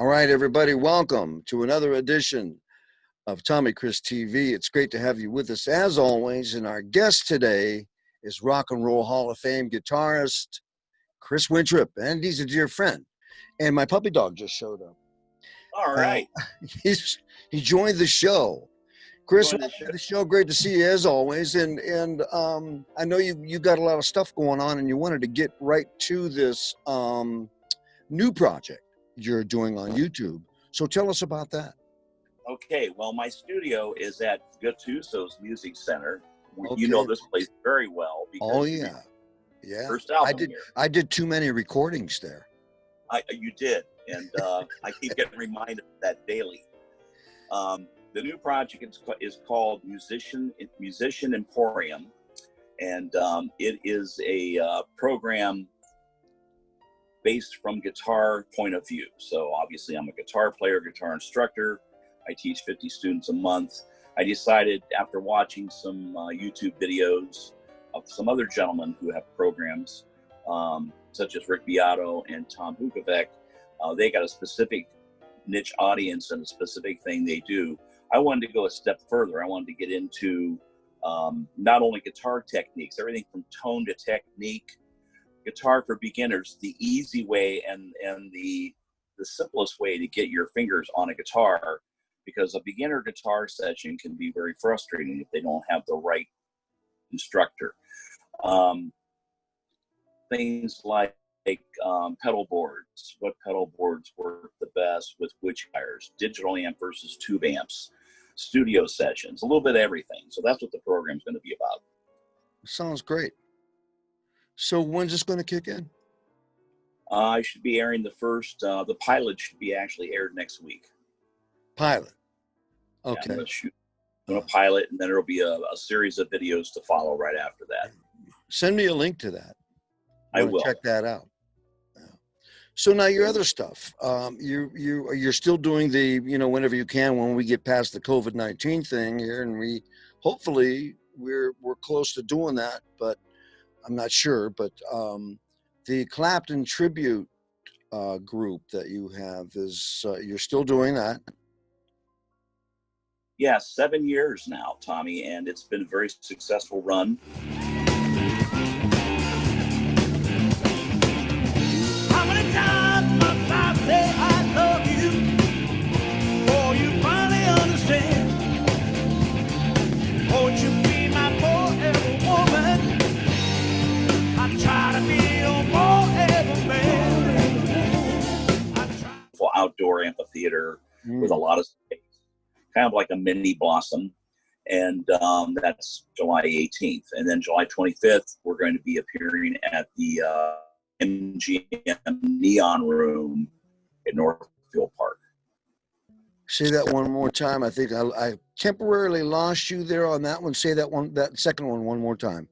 All right, everybody, welcome to another edition of Tommy Chris TV. It's great to have you with us as always. And our guest today is Rock and Roll Hall of Fame guitarist Chris Wintrip, and he's a dear friend. And my puppy dog just showed up. All right. He joined the show. Chris, welcome to the show. Great to see you as always. And I know you got a lot of stuff going on, and you wanted to get right to this new project you're doing on YouTube. So tell us about that. Okay, well, my studio is at Gattuso's Music Center. Okay. You know this place very well. Oh yeah, yeah. First album here. I did too many recordings there. You did, and I keep getting reminded of that daily. The new project is called Musician Emporium, and it is a program based from guitar point of view. So obviously I'm a guitar player, guitar instructor. I teach 50 students a month. I decided after watching some YouTube videos of some other gentlemen who have programs, such as Rick Beato and Tom Bukovac, they got a specific niche audience and a specific thing they do. I wanted to go a step further. I wanted to get into not only guitar techniques, everything from tone to technique, guitar for beginners, the easy way and the simplest way to get your fingers on a guitar, because a beginner guitar session can be very frustrating if they don't have the right instructor. Things like pedal boards, what pedal boards work the best with which wires, digital amp versus tube amps, studio sessions, a little bit of everything. So that's what the program's going to be about. Sounds great. So when's this going to kick in? I should be airing the first, the pilot should be actually aired next week. Pilot. Okay. Yeah, I'm going to pilot, and then there'll be a series of videos to follow right after that. Send me a link to that. I will. Check that out. Yeah. So now your other stuff, you're still doing the, whenever you can, when we get past the COVID-19 thing here, and hopefully we're close to doing that, but I'm not sure. But the Clapton tribute group that you have is, you're still doing that? Yeah, 7 years now, Tommy, and it's been a very successful run. How many times must I say I love you before you finally understand? Won't you be my forever woman? I try to be your forever man. For outdoor amphitheater with a lot of space, kind of like a mini Blossom, and that's July 18th. And then July 25th, we're going to be appearing at the MGM Neon Room in Northfield Park. Say that one more time. I think I temporarily lost you there on that one. Say that second one more time.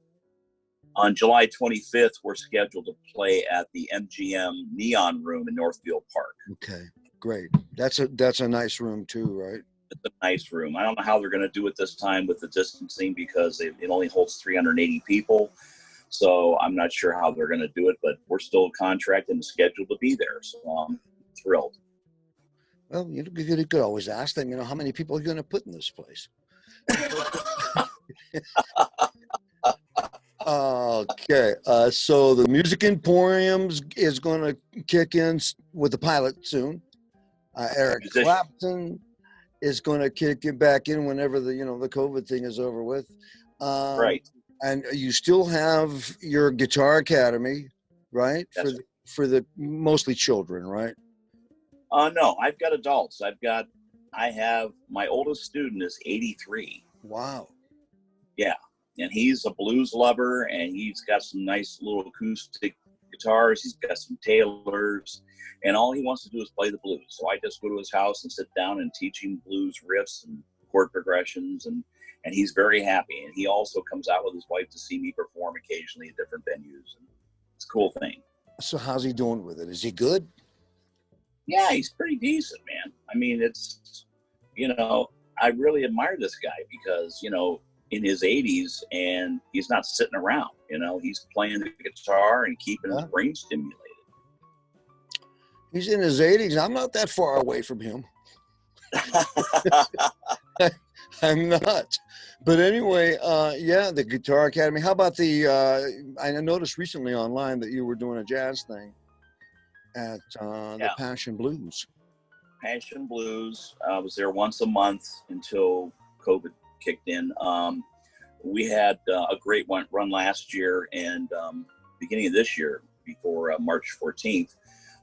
On July 25th, we're scheduled to play at the MGM Neon Room in Northfield Park. Okay, great. That's a nice room too, right? It's a nice room. I don't know how they're going to do it this time with the distancing, because it only holds 380 people. So I'm not sure how they're going to do it, but we're still contracted and scheduled to be there. So I'm thrilled. Well, you could always ask them, how many people are you going to put in this place? Okay. So the Music Emporium is going to kick in with the pilot soon. Eric Clapton is going to kick it back in whenever the COVID thing is over with. Right. And you still have your guitar academy, right? That's For the mostly children, right? No, I've got adults. I have my oldest student is 83. Wow. Yeah. And he's a blues lover, and he's got some nice little acoustic guitars. He's got some Taylors, and all he wants to do is play the blues. So I just go to his house and sit down and teach him blues riffs and chord progressions, and he's very happy. And he also comes out with his wife to see me perform occasionally at different venues. And it's a cool thing. So how's he doing with it? Is he good? Yeah, he's pretty decent, man. I mean, it's, I really admire this guy because, in his 80s, and he's not sitting around, he's playing the guitar and keeping his brain stimulated. He's in his 80s. I'm not that far away from him. I'm not. But anyway, yeah, the Guitar Academy. How about I noticed recently online that you were doing a jazz thing at the Passion Blues. Passion Blues. I was there once a month until COVID kicked in. We had a great run last year, and beginning of this year, before March 14th,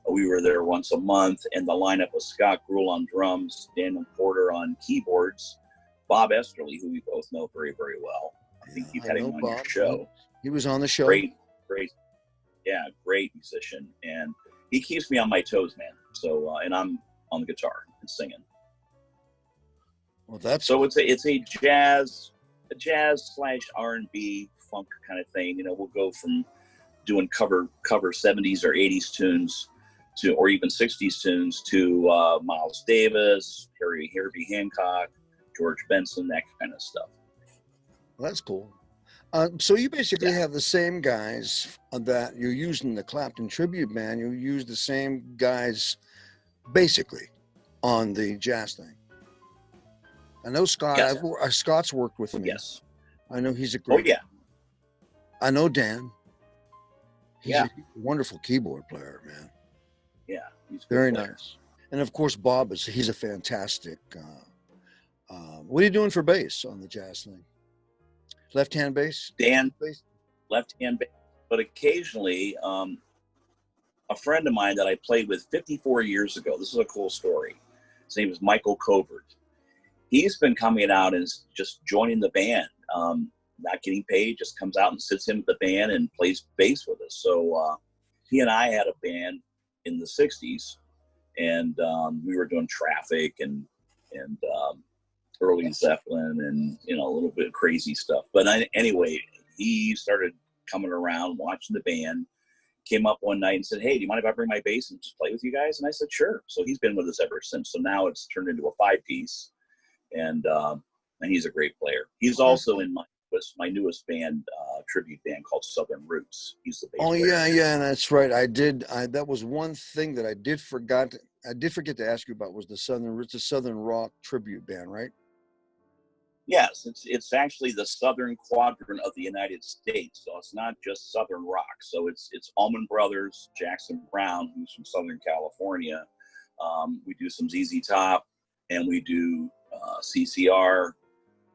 we were there once a month, and the lineup was Scott Gruhl on drums, Daniel Porter on keyboards, Bob Esterly, who we both know very, very well. I think you've had him on your show. He was on the show. Great, great musician, and he keeps me on my toes, man. So, and I'm on the guitar and singing. Well, that's so it's a jazz / R&B funk kind of thing. You know, we'll go from doing cover 70s or 80s tunes to, or even 60s tunes to Miles Davis, Herbie Hancock, George Benson, that kind of stuff. Well, that's cool. So you basically have the same guys that you're using the Clapton tribute band. You use the same guys basically on the jazz thing. I know Scott. Yes. Scott's worked with me. Yes. I know he's a great. Oh yeah. I know Dan. He's a wonderful keyboard player, man. Yeah, he's very nice. And of course, Bob he's a fantastic. What are you doing for bass on the jazz thing? Left-hand bass? Dan, left-hand bass. But occasionally, a friend of mine that I played with 54 years ago, this is a cool story. His name is Michael Covert. He's been coming out and just joining the band, not getting paid, just comes out and sits in with the band and plays bass with us. So he and I had a band in the 60s, and we were doing Traffic and early Zeppelin and, you know, a little bit of crazy stuff. But anyway, he started coming around, watching the band, came up one night and said, "Hey, do you mind if I bring my bass and just play with you guys?" And I said, "Sure." So he's been with us ever since. So now it's turned into a 5-piece, and he's a great player. He's also in my newest band, tribute band called Southern Roots. He's the bass player. Yeah, that's right. That was one thing that I did forget to ask you about, was the Southern Roots, the Southern Rock tribute band, right? Yes, it's actually the southern quadrant of the United States, so it's not just Southern rock. So it's Allman Brothers, Jackson Browne, who's from Southern California. We do some ZZ Top, and we do CCR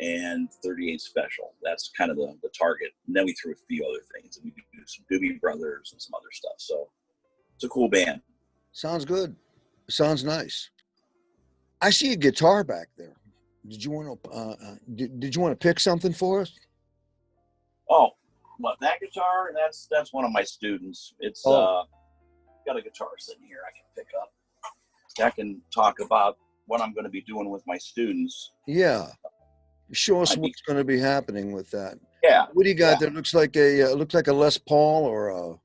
and 38 Special. That's kind of the target. And then we threw a few other things, and we do some Doobie Brothers and some other stuff. So it's a cool band. Sounds good. Sounds nice. I see a guitar back there. Did you want to pick something for us? Oh, what, that guitar? That's one of my students. It's got a guitar sitting here I can pick up. I can talk about what I'm going to be doing with my students. Yeah, show us what's going to be happening with that. Yeah. What do you got there? Looks like a Les Paul or a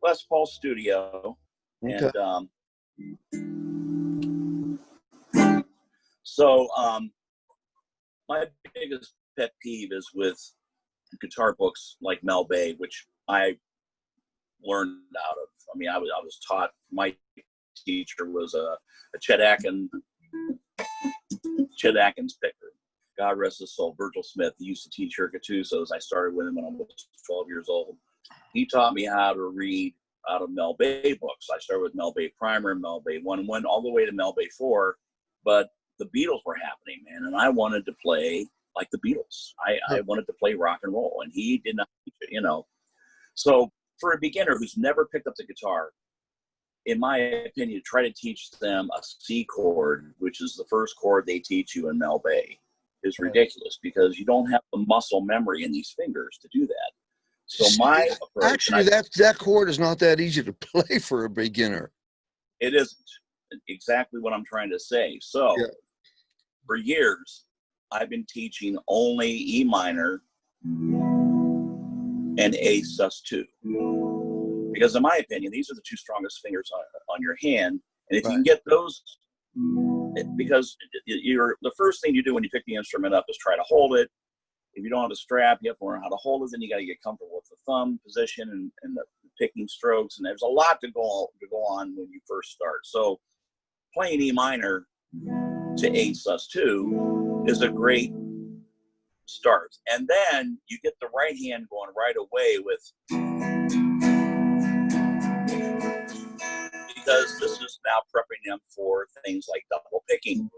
Les Paul Studio. Okay. And so my biggest pet peeve is with guitar books like Mel Bay, which I learned out of. I mean, I was taught. My teacher was a Chet Atkins picker. God rest his soul. Virgil Smith. He used to teach Hirkatusos. I started with him when I was 12 years old. He taught me how to read out of Mel Bay books. I started with Mel Bay Primer, Mel Bay 1, and went all the way to Mel Bay 4. But the Beatles were happening, man, and I wanted to play like the Beatles. I wanted to play rock and roll, and he did not teach it, you know. So for a beginner who's never picked up the guitar, in my opinion, try to teach them a C chord, which is the first chord they teach you in Mel Bay, is ridiculous, because you don't have the muscle memory in these fingers to do that. So my approach, actually, that chord is not that easy to play for a beginner. It isn't. Exactly what I'm trying to say. So for years, I've been teaching only E minor and A sus2, because in my opinion, these are the two strongest fingers on your hand. And if you can get those, because the first thing you do when you pick the instrument up is try to hold it. If you don't have a strap, you have to learn how to hold it. Then you got to get comfortable with the thumb position and the picking strokes, and there's a lot to go on when you first start. So playing E minor to A sus2 is a great start. And then you get the right hand going right away with, because this is now prepping them for things like double picking.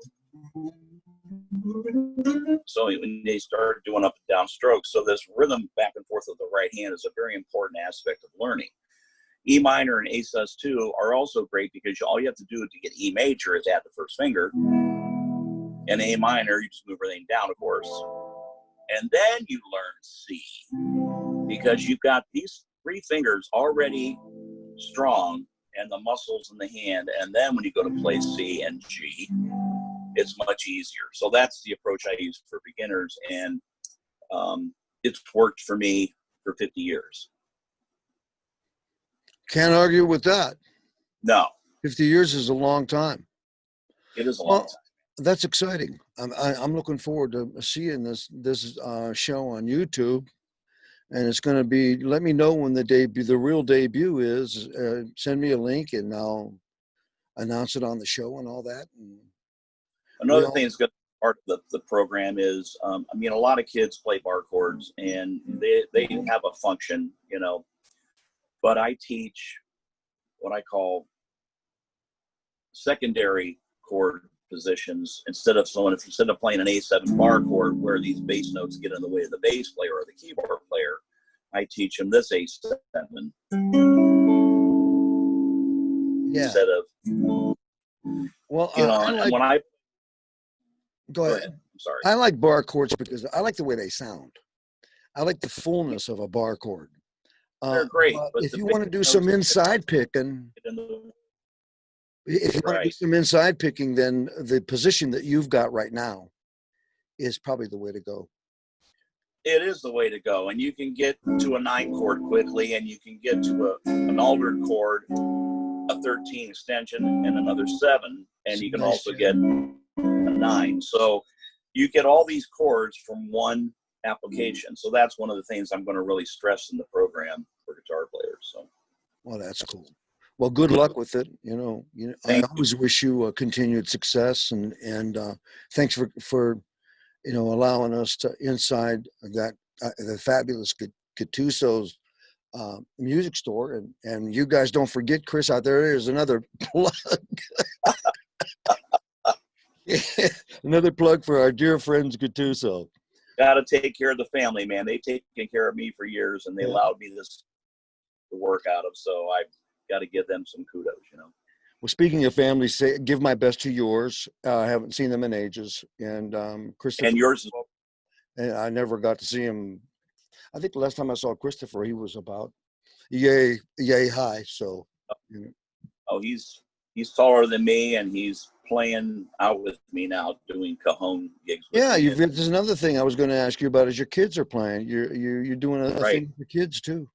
So when they start doing up and down strokes, so this rhythm back and forth of the right hand is a very important aspect of learning. E minor and A sus2 are also great because all you have to do to get E major is add the first finger. And A minor, you just move everything down, of course. And then you learn C, because you've got these 3 fingers already strong and the muscles in the hand. And then when you go to play C and G, it's much easier. So that's the approach I use for beginners. And it's worked for me for 50 years. Can't argue with that. No. 50 years is a long time. It is a long time. That's exciting. I'm looking forward to seeing this show on YouTube, and it's going to be. Let me know when the real debut is. Send me a link, and I'll announce it on the show and all that. And another thing that's good part of the program is, I mean, a lot of kids play bar chords, and they have a function, you know. But I teach what I call secondary chord positions instead of playing an A7 bar chord where these bass notes get in the way of the bass player or the keyboard player. I teach them this A7 instead of, well, you know, and when I go ahead. I'm sorry. I like bar chords because I like the way they sound. I like the fullness of a bar chord. They're great. But if you want to do some inside picking, then the position that you've got right now is probably the way to go. It is the way to go. And you can get to a 9 chord quickly, and you can get to an altered chord, a 13 extension, and another 7. And you can also get a 9. So you get all these chords from one application. So that's one of the things I'm going to really stress in the program for guitar players. So, well, that's cool. Well, good luck with it. You know, I always wish you continued success, and thanks for allowing us to inside that the fabulous Gattuso's music store, and you guys don't forget, Chris, out there's another plug. Another plug for our dear friends Gattuso. Got to take care of the family, man. They've taken care of me for years, and they allowed me this to work out of. So I've got to give them some kudos, you know. Well, speaking of family, give my best to yours. I haven't seen them in ages, and Christopher. And yours as well. And I never got to see him. I think the last time I saw Christopher, he was about yay high. So. Oh, he's taller than me, and he's playing out with me now, doing cajon gigs. There's another thing I was going to ask you about is your kids are playing. You're doing a thing for kids too.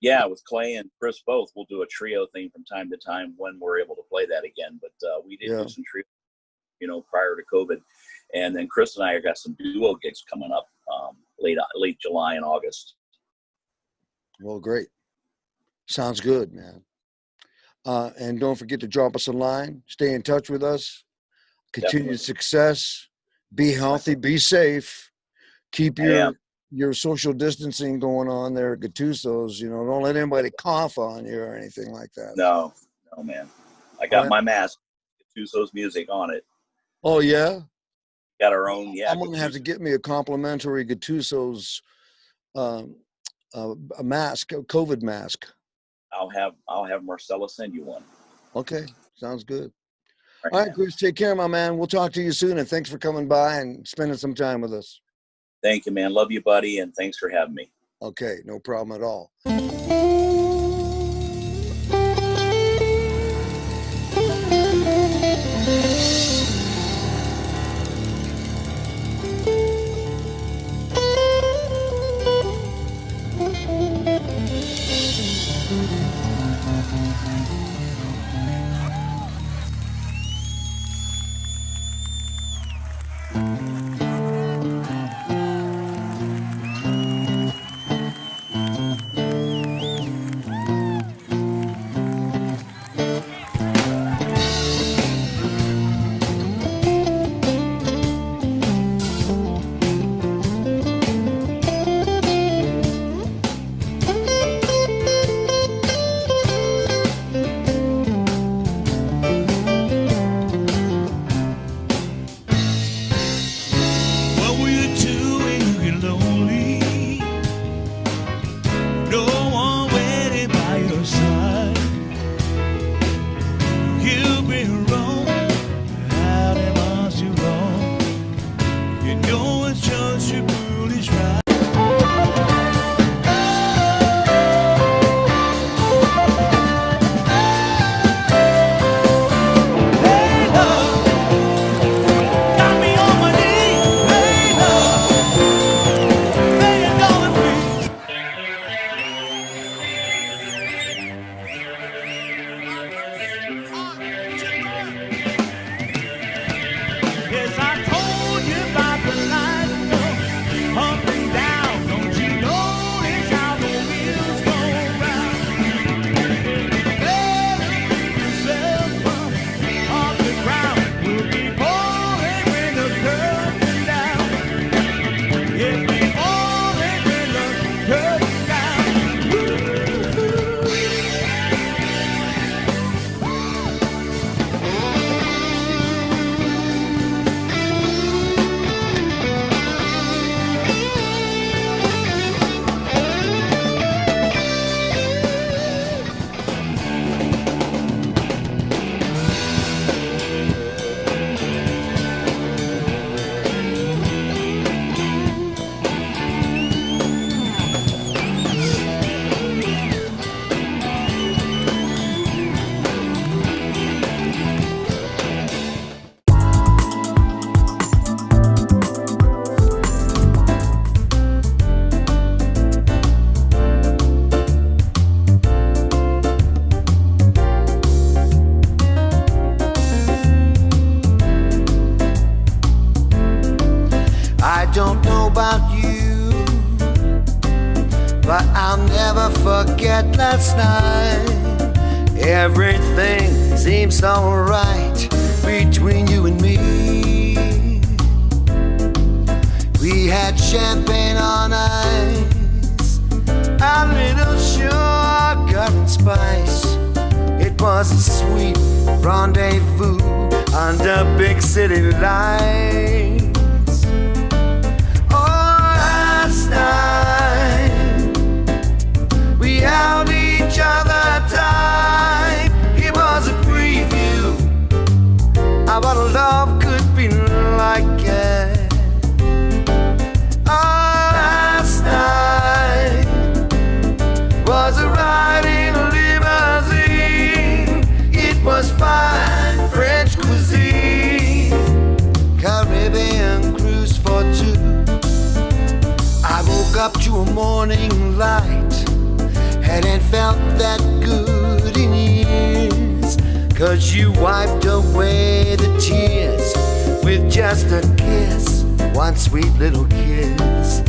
Yeah, with Clay and Chris both, we'll do a trio thing from time to time when we're able to play that again. But we did do some trio, prior to COVID, and then Chris and I have got some duo gigs coming up late July and August. Well, great. Sounds good, man. And don't forget to drop us a line. Stay in touch with us. Continued success. Be healthy. Be safe. Keep your social distancing going on there at Gattuso's. Don't let anybody cough on you or anything like that. No, man. I got my mask, Gattuso's music on it. Oh, yeah? Got our own, I'm going to have to get me a complimentary Gattuso's a mask, a COVID mask. I'll have Marcella send you one. Okay, sounds good. All right, Chris, take care, my man. We'll talk to you soon, and thanks for coming by and spending some time with us. Thank you, man. Love you, buddy, and thanks for having me. Okay, no problem at all. but I'll never forget last night. Everything seems so right between you and me. We had champagne on ice, a little sugar and spice. It was a sweet rendezvous under big city lights. Oh, last night we held each other tight. It was a preview of what love could be like. Oh, last night was a ride in a limousine. It was fine French cuisine, Caribbean cruise for two. I woke up to a morning light, hadn't felt that good in years, 'cause you wiped away the tears with just a kiss, one sweet little kiss.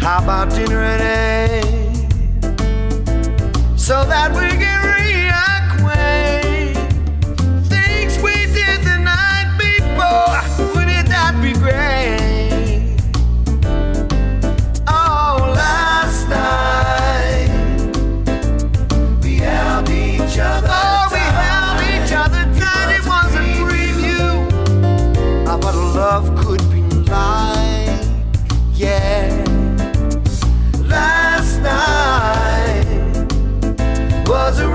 How about dinner at 8, so that we can reacquaint? Things we did the night before, wouldn't that be great? Oh, last night we held each other. Oh, we held each other tight. It was a preview of what love could be like. Yeah, last night was a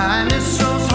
I miss those